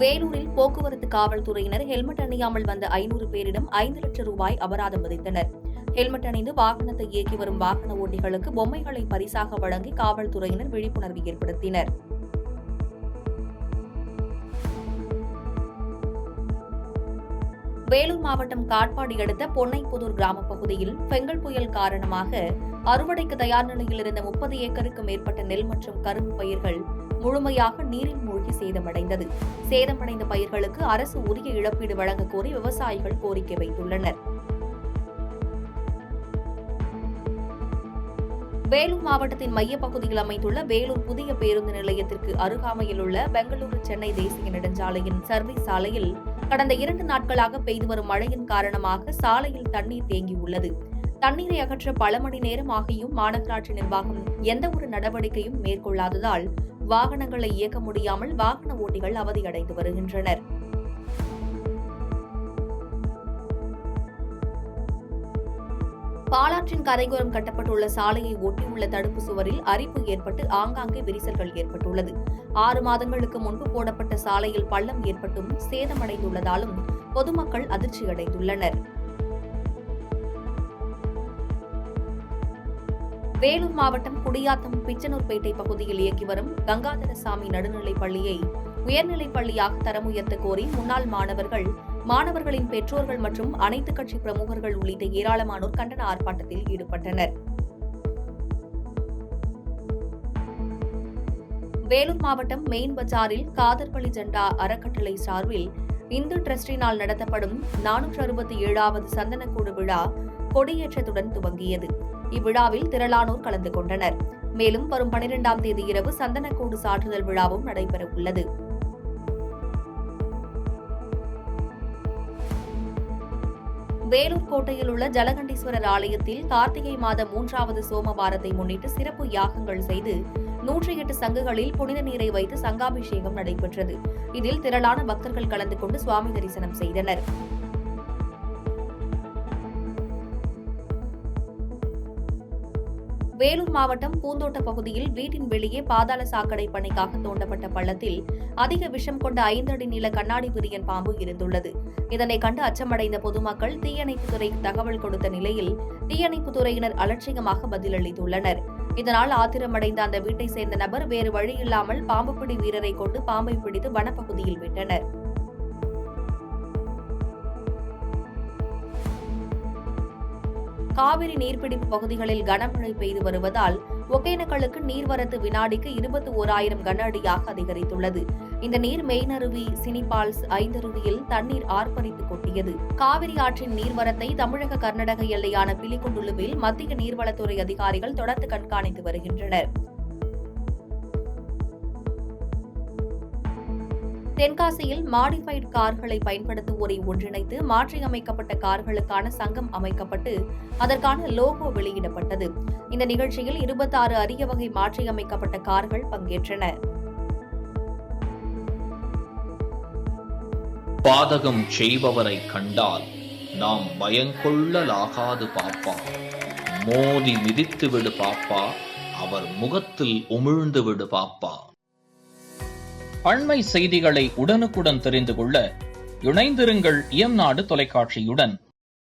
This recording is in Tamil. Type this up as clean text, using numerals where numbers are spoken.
வேலூரில் போக்குவரத்து காவல்துறையினர் ஹெல்மெட் அணியாமல் வந்த 500 பேரிடம் 5 லட்சம் ரூபாய் அபராதம் விதித்தனர். ஹெல்மெட் அணிந்து வாகனத்தை இயக்கி வரும் வாகன ஓட்டிகளுக்கு பொம்மைகளை பரிசாக வழங்கி காவல்துறையினர் விழிப்புணர்வு ஏற்படுத்தினர். வேலூர் மாவட்டம் காட்பாடி அடுத்த பொன்னைப்புதூர் கிராம பகுதியில் பெங்கல் புயல் காரணமாக அறுவடைக்கு தயார் நிலையில் இருந்த 30 ஏக்கருக்கு மேற்பட்ட நெல் மற்றும் கரும்பு பயிர்கள் முழுமையாக நீரில் மூழ்கி சேதமடைந்தது. சேதமடைந்த பயிர்களுக்கு அரசு உரிய இழப்பீடு வழங்க கோரி விவசாயிகள் கோரிக்கை வைத்துள்ளனர். வேலூர் மாவட்டத்தின் மையப்பகுதியில் அமைந்துள்ள வேலூர் புதிய பேருந்து நிலையத்திற்கு அருகாமையில் உள்ள பெங்களூரு சென்னை தேசிய நெடுஞ்சாலையின் சர்வீஸ் சாலையில் கடந்த 2 நாட்களாக பெய்து வரும் மழையின் காரணமாக சாலையில் தண்ணீர் தேங்கியுள்ளது. தண்ணீரை அகற்ற பல மணி நேரம் ஆகியும் மாநகராட்சி நிர்வாகம் எந்தவொரு நடவடிக்கையும் மேற்கொள்ளாததால் வாகனங்களை இயக்க முடியாமல் வாகன ஓட்டிகள் அவதியடைந்து வருகின்றனர். பாலாற்றின் கரையோரம் கட்டப்பட்டுள்ள சாலையை ஒட்டியுள்ள தடுப்பு சுவரில் அரிப்பு ஏற்பட்டு ஆங்காங்கே விரிசல்கள் ஏற்பட்டுள்ளது. 6 மாதங்களுக்கு முன்பு போடப்பட்ட சாலையில் பள்ளம் ஏற்பட்டும் சேதமடைந்துள்ளதாலும் பொதுமக்கள் அதிர்ச்சியடைந்துள்ளனர். வேலூர் மாவட்டம் குடியாத்தம் பிச்சனூர்பேட்டை பகுதியில் இயக்கி வரும் கங்காதரசாமி நடுநிலைப் பள்ளியை உயர்நிலைப் பள்ளியாக தரம் உயர்த்த கோரி முன்னாள் மாணவர்களின் பெற்றோர்கள் மற்றும் அனைத்துக் கட்சி பிரமுகர்கள் உள்ளிட்ட ஏராளமானோர் கண்டன ஆர்ப்பாட்டத்தில் ஈடுபட்டனர். வேலூர் மாவட்டம் மெயின் பஜாரில் காதர்பள்ளி ஜெண்டா அறக்கட்டளை சார்பில் இந்து டிரஸ்டினால் நடத்தப்படும் 467வது சந்தனக்கூடு விழா கொடியேற்றத்துடன் துவங்கியது. இவ்விழாவில் திரளானோர் கலந்து கொண்டனர். மேலும் வரும் 12ஆம் தேதி இரவு சந்தனக்கூடு சாற்றுதல் விழாவும் நடைபெறவுள்ளது. வேலூர் கோட்டையில் உள்ள ஜலகண்டீஸ்வரர் ஆலயத்தில் கார்த்திகை மாத 3வது சோமவாரத்தை முன்னிட்டு சிறப்பு யாகங்கள் செய்து 108 சங்குகளில் புனித நீரை வைத்து சங்காபிஷேகம் நடைபெற்றது. இதில் திரளான பக்தர்கள் கலந்து கொண்டு சுவாமி தரிசனம் செய்தனர். வேலூர் மாவட்டம் பூந்தோட்ட பகுதியில் வீட்டின் வெளியே பாதாள சாக்கடை பணிக்காக தோண்டப்பட்ட பள்ளத்தில் அதிக விஷம் கொண்ட 5 அடி நீள கண்ணாடி விரியன் பாம்பு இருந்துள்ளது. இதனை கண்டு அச்சமடைந்த பொதுமக்கள் தீயணைப்புத்துறைக்கு தகவல் கொடுத்த நிலையில் தீயணைப்புத்துறையினர் அலட்சியமாக பதிலளித்துள்ளனர். இதனால் ஆத்திரமடைந்த அந்த வீட்டை சேர்ந்த நபர் வேறு வழியில்லாமல் பாம்பு பிடி வீரரை கொண்டு பாம்பை பிடித்து வனப்பகுதியில் விட்டனர். காவிரி நீர்பிடிப்பு பகுதிகளில் கனமழை பெய்து வருவதால் ஒகேனக்கலுக்கு நீர்வரத்து வினாடிக்கு 21,000 கன அடியாக அதிகரித்துள்ளது. இந்த நீர் மெயினருவி, சினிபால்ஸ், ஐந்தருவியில் தண்ணீர் ஆர்ப்பரித்து கொட்டியது. காவிரி ஆற்றின் நீர்வரத்தை தமிழக கர்நாடக எல்லையான பிலிகுண்டுலுவில் மத்திய நீர்வளத்துறை அதிகாரிகள் தொடர்ந்து கண்காணித்து வருகின்றனர். தென்காசியில் மாடிஃபைடு கார்களை பயன்படுத்துவோரை ஒன்றிணைத்து மாற்றியமைக்கப்பட்ட கார்களுக்கான சங்கம் அமைக்கப்பட்டு அதற்கான லோகோ வெளியிடப்பட்டது. இந்த நிகழ்ச்சியில் 26 அரிய வகை மாற்றியமைக்கப்பட்ட கார்கள் பங்கேற்றன. பாதகம் செய்பவரை கண்டால் நாம் பயங்கொள்ளலாகாது பாப்பா, மோதி மிதித்து விடு பாப்பா, அவர் முகத்தில் உமிழ்ந்து விடு பாப்பா. அண்மை செய்திகளை உடனுக்குடன் தெரிந்து கொள்ள இணைந்திருங்கள் இயம்நாடு தொலைக்காட்சியுடன்.